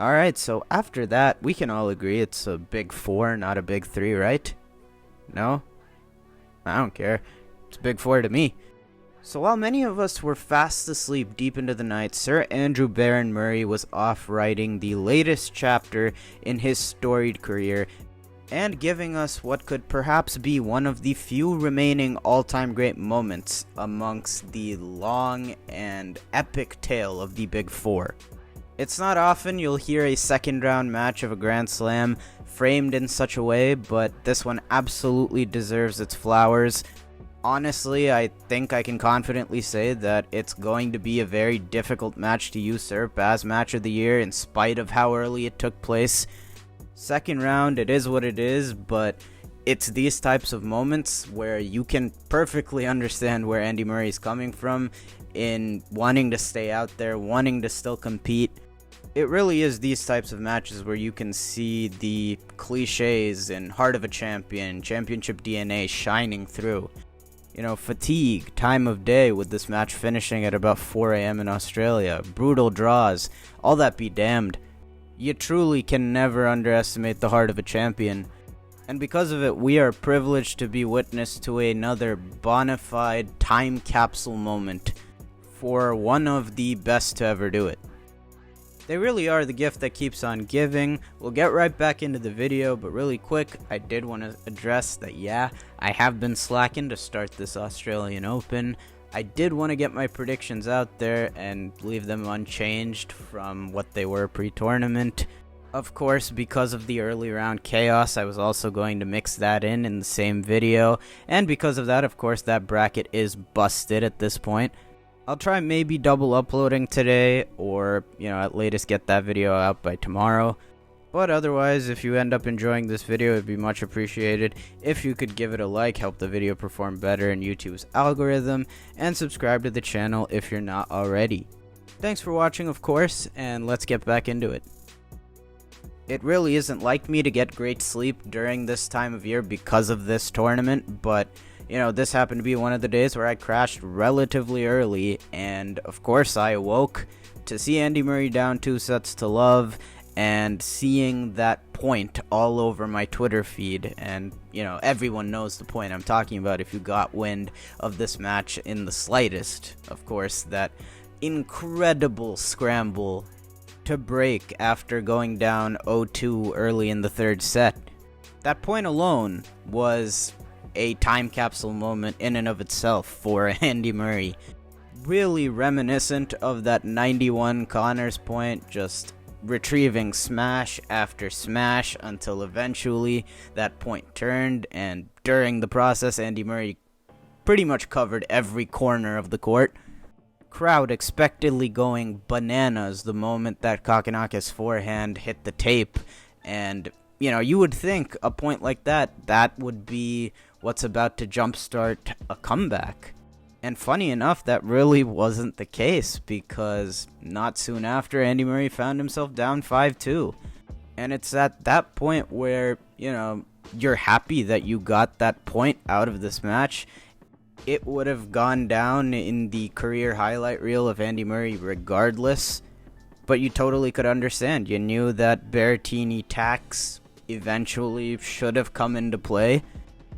Alright, so after that, we can all agree it's a big 4, not a big 3, right? No? I don't care. It's a big 4 to me. So while many of us were fast asleep deep into the night, Sir Andrew Barron Murray was off writing the latest chapter in his storied career, and giving us what could perhaps be one of the few remaining all-time great moments amongst the long and epic tale of the Big Four. It's not often you'll hear a second round match of a Grand Slam framed in such a way, but this one absolutely deserves its flowers. Honestly, I think I can confidently say that it's going to be a very difficult match to usurp as match of the year in spite of how early it took place. Second round, it is what it is, but it's these types of moments where you can perfectly understand where Andy Murray is coming from in wanting to stay out there, wanting to still compete. It really is these types of matches where you can see the cliches in Heart of a Champion, Championship DNA shining through. You know, fatigue, time of day with this match finishing at about 4 a.m. in Australia, brutal draws, all that be damned. You truly can never underestimate the heart of a champion. And because of it, we are privileged to be witness to another bona fide time capsule moment for one of the best to ever do it. They really are the gift that keeps on giving. We'll get right back into the video, but really quick, I did want to address that, yeah, I have been slacking to start this Australian Open. I did want to get my predictions out there and leave them unchanged from what they were pre-tournament. Of course, because of the early round chaos, I was also going to mix that in the same video, and because of that, of course, that bracket is busted at this point. I'll try maybe double uploading today, or, at latest get that video out by tomorrow. But otherwise, if you end up enjoying this video, it'd be much appreciated if you could give it a like, help the video perform better in YouTube's algorithm, and subscribe to the channel if you're not already. Thanks for watching, of course, and let's get back into it. It really isn't like me to get great sleep during this time of year because of this tournament, but this happened to be one of the days where I crashed relatively early, and of course I awoke to see Andy Murray down 2-0, and seeing that point all over my Twitter feed, and everyone knows the point I'm talking about if you got wind of this match in the slightest. Of course, that incredible scramble to break after going down 0-2 early in the third set. That point alone was a time capsule moment in and of itself for Andy Murray. Really reminiscent of that 91 Connors point, just retrieving smash after smash until eventually that point turned, and during the process Andy Murray pretty much covered every corner of the court. Crowd expectedly going bananas the moment that Kokkinakis forehand hit the tape, and you would think a point like that would be what's about to jumpstart a comeback. And funny enough, that really wasn't the case, because not soon after, Andy Murray found himself down 5-2. And it's at that point where, you're happy that you got that point out of this match. It would have gone down in the career highlight reel of Andy Murray regardless, but you totally could understand. You knew that Berrettini tax eventually should have come into play.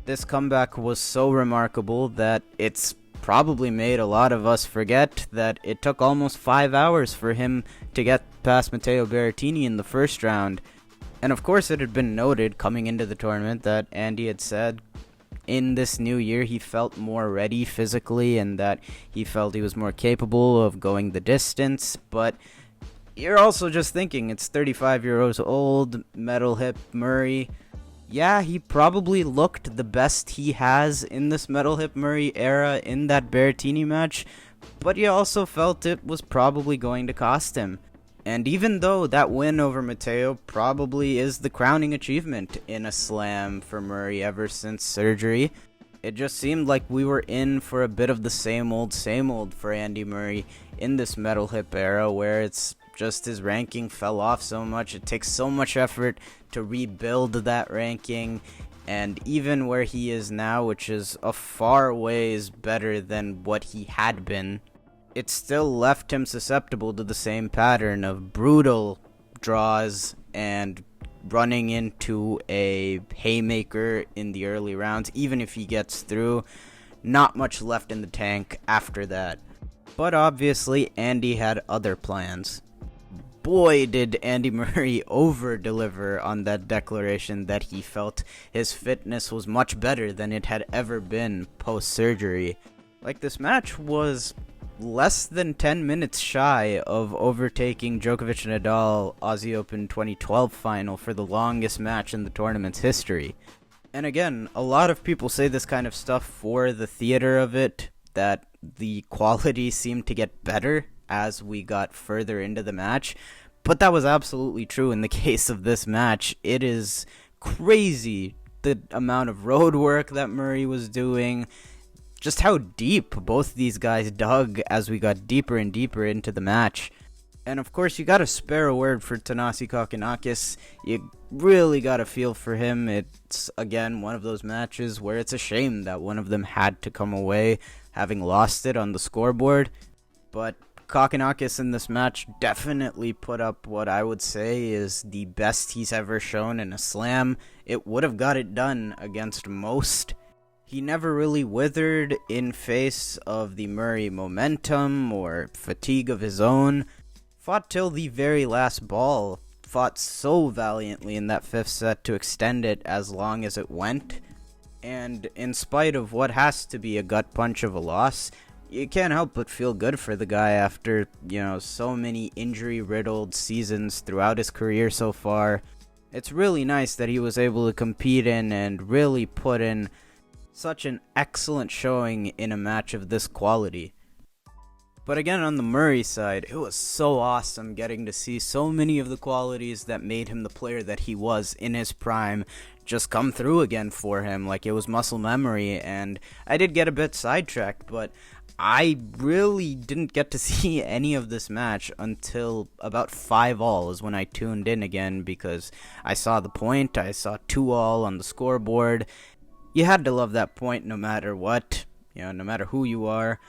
This comeback was so remarkable that it's probably made a lot of us forget that it took almost 5 hours for him to get past Matteo Berrettini in the first round. And of course, it had been noted coming into the tournament that Andy had said in this new year he felt more ready physically and that he felt he was more capable of going the distance. But you're also just thinking, it's 35 years old, metal hip Murray. Yeah, he probably looked the best he has in this metal hip Murray era in that Berrettini match, but you also felt it was probably going to cost him. And even though that win over Matteo probably is the crowning achievement in a slam for Murray ever since surgery, it just seemed like we were in for a bit of the same old for Andy Murray in this metal hip era, where it's just his ranking fell off so much. It takes so much effort to rebuild that ranking, and even where he is now, which is a far ways better than what he had been, it still left him susceptible to the same pattern of brutal draws and running into a haymaker in the early rounds. Even if he gets through, not much left in the tank after that. But obviously, Andy had other plans. Boy, did Andy Murray over-deliver on that declaration that he felt his fitness was much better than it had ever been post-surgery. Like, this match was less than 10 minutes shy of overtaking Djokovic and Nadal Aussie Open 2012 final for the longest match in the tournament's history. And again, a lot of people say this kind of stuff for the theater of it, that the quality seemed to get better as we got further into the match, but that was absolutely true in the case of this match. It is crazy the amount of road work that Murray was doing, just how deep both these guys dug as we got deeper and deeper into the match. And of course, you gotta spare a word for Thanasi Kokkinakis. You really gotta feel for him. It's, again, one of those matches where it's a shame that one of them had to come away having lost it on the scoreboard. But Kokkinakis in this match definitely put up what I would say is the best he's ever shown in a slam. It would have got it done against most. He never really withered in face of the Murray momentum or fatigue of his own. Fought till the very last ball. Fought so valiantly in that fifth set to extend it as long as it went. And in spite of what has to be a gut punch of a loss, you can't help but feel good for the guy after, so many injury-riddled seasons throughout his career so far. It's really nice that he was able to compete in and really put in such an excellent showing in a match of this quality. But again, on the Murray side, it was so awesome getting to see so many of the qualities that made him the player that he was in his prime just come through again for him, like it was muscle memory. And I did get a bit sidetracked, but I really didn't get to see any of this match until about 5-all is when I tuned in again, because I saw the point, I saw 2-all on the scoreboard. You had to love that point no matter what, no matter who you are.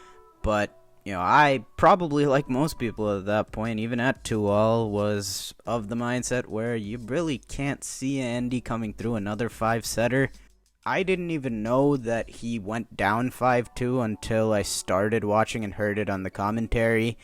But I probably, like most people at that point, even at 2-all, was of the mindset where you really can't see Andy coming through another 5-setter. I didn't even know that he went down 5-2 until I started watching and heard it on the commentary,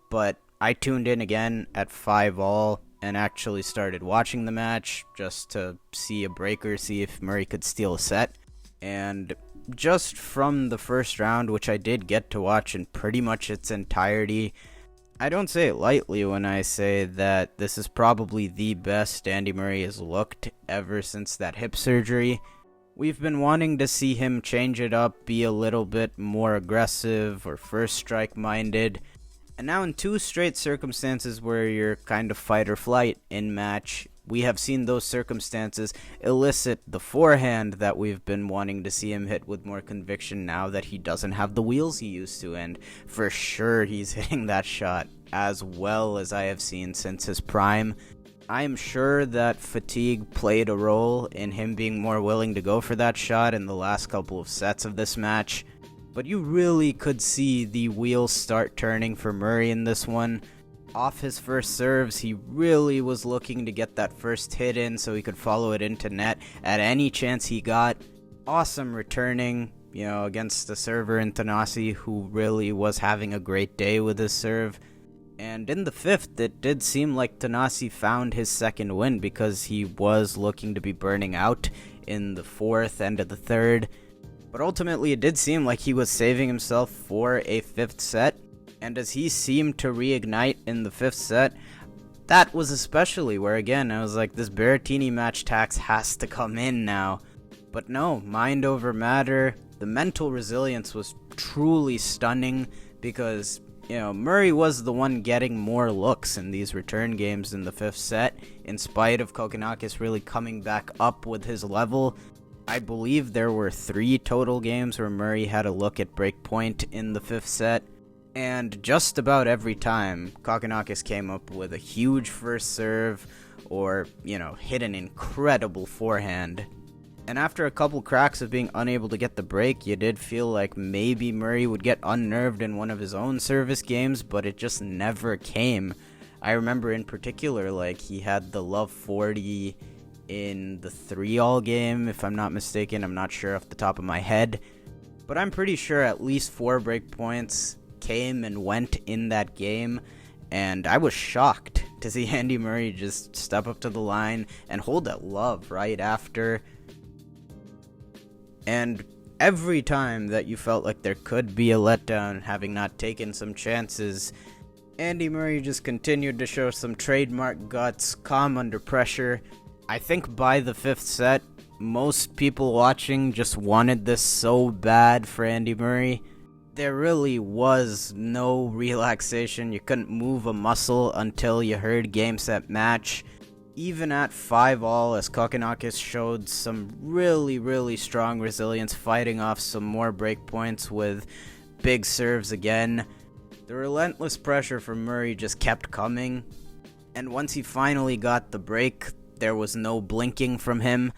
but I tuned in again at 5-all and actually started watching the match just to see a breaker, see if Murray could steal a set. And just from the first round, which I did get to watch in pretty much its entirety, I don't say it lightly when I say that this is probably the best Andy Murray has looked ever since that hip surgery. We've been wanting to see him change it up, be a little bit more aggressive or first strike minded. And now in 2 straight circumstances where you're kind of fight or flight in match, we have seen those circumstances elicit the forehand that we've been wanting to see him hit with more conviction now that he doesn't have the wheels he used to. And for sure he's hitting that shot as well as I have seen since his prime. I am sure that fatigue played a role in him being more willing to go for that shot in the last couple of sets of this match. But you really could see the wheels start turning for Murray in this one. Off his first serves, he really was looking to get that first hit in so he could follow it into net at any chance he got. Awesome returning, against the server in Thanasi, who really was having a great day with his serve. And in the 5th, it did seem like Thanasi found his second win because he was looking to be burning out in the 4th and of the 3rd. But ultimately, it did seem like he was saving himself for a 5th set. And as he seemed to reignite in the 5th set, that was especially where, again, I was like, this Berrettini match tax has to come in now. But no, mind over matter. The mental resilience was truly stunning because Murray was the one getting more looks in these return games in the 5th set, in spite of Kokkinakis really coming back up with his level. I believe there were 3 total games where Murray had a look at break point in the 5th set, and just about every time, Kokkinakis came up with a huge first serve or, hit an incredible forehand. And after a couple cracks of being unable to get the break, you did feel like maybe Murray would get unnerved in one of his own service games, but it just never came. I remember in particular, like, he had the love 40 in the 3-all game, if I'm not mistaken. I'm not sure off the top of my head, but I'm pretty sure at least 4 break points came and went in that game, and I was shocked to see Andy Murray just step up to the line and hold that love right after. And every time that you felt like there could be a letdown, having not taken some chances, Andy Murray just continued to show some trademark guts, calm under pressure. I think by the 5th set, most people watching just wanted this so bad for Andy Murray. There really was no relaxation. You couldn't move a muscle until you heard game, set, match. Even at 5-all, as Kokkinakis showed some really strong resilience, fighting off some more break points with big serves again. The relentless pressure from Murray just kept coming, and once he finally got the break, there was no blinking from him.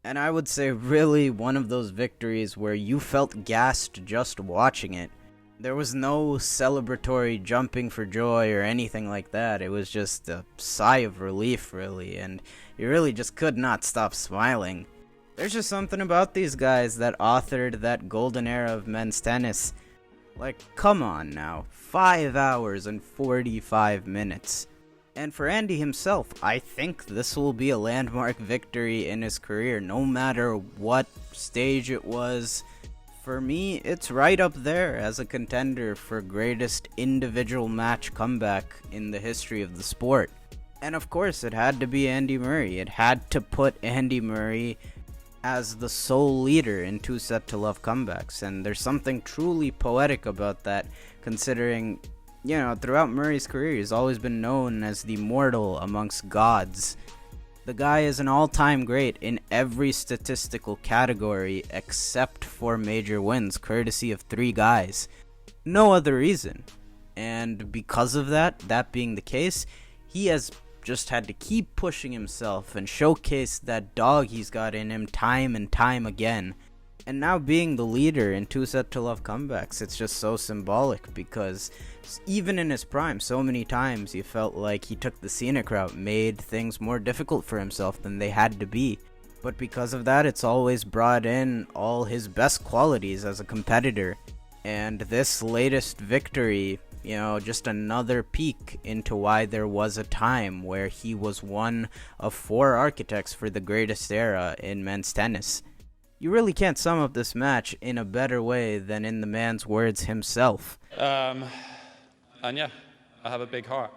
And I would say really one of those victories where you felt gassed just watching it. There was no celebratory jumping for joy or anything like that. It was just a sigh of relief, really, and you really just could not stop smiling. There's just something about these guys that authored that golden era of men's tennis. Like, come on now, 5 hours and 45 minutes. And for Andy himself, I think this will be a landmark victory in his career, no matter what stage it was. For me, it's right up there as a contender for greatest individual match comeback in the history of the sport. And of course, it had to be Andy Murray. It had to put Andy Murray as the sole leader in 2-set-to-love comebacks. And there's something truly poetic about that, considering, you know, throughout Murray's career, he's always been known as the mortal amongst gods. The guy is an all-time great in every statistical category except for major wins, courtesy of 3 guys. No other reason. And because of that being the case, he has just had to keep pushing himself and showcase that dog he's got in him time and time again. And now being the leader in 2-set-to-love comebacks, it's just so symbolic, because even in his prime, so many times you felt like he took the scenic route, made things more difficult for himself than they had to be. But because of that, it's always brought in all his best qualities as a competitor. And this latest victory, you know, just another peek into why there was a time where he was one of 4 architects for the greatest era in men's tennis. You really can't sum up this match in a better way than in the man's words himself. And yeah, I have a big heart.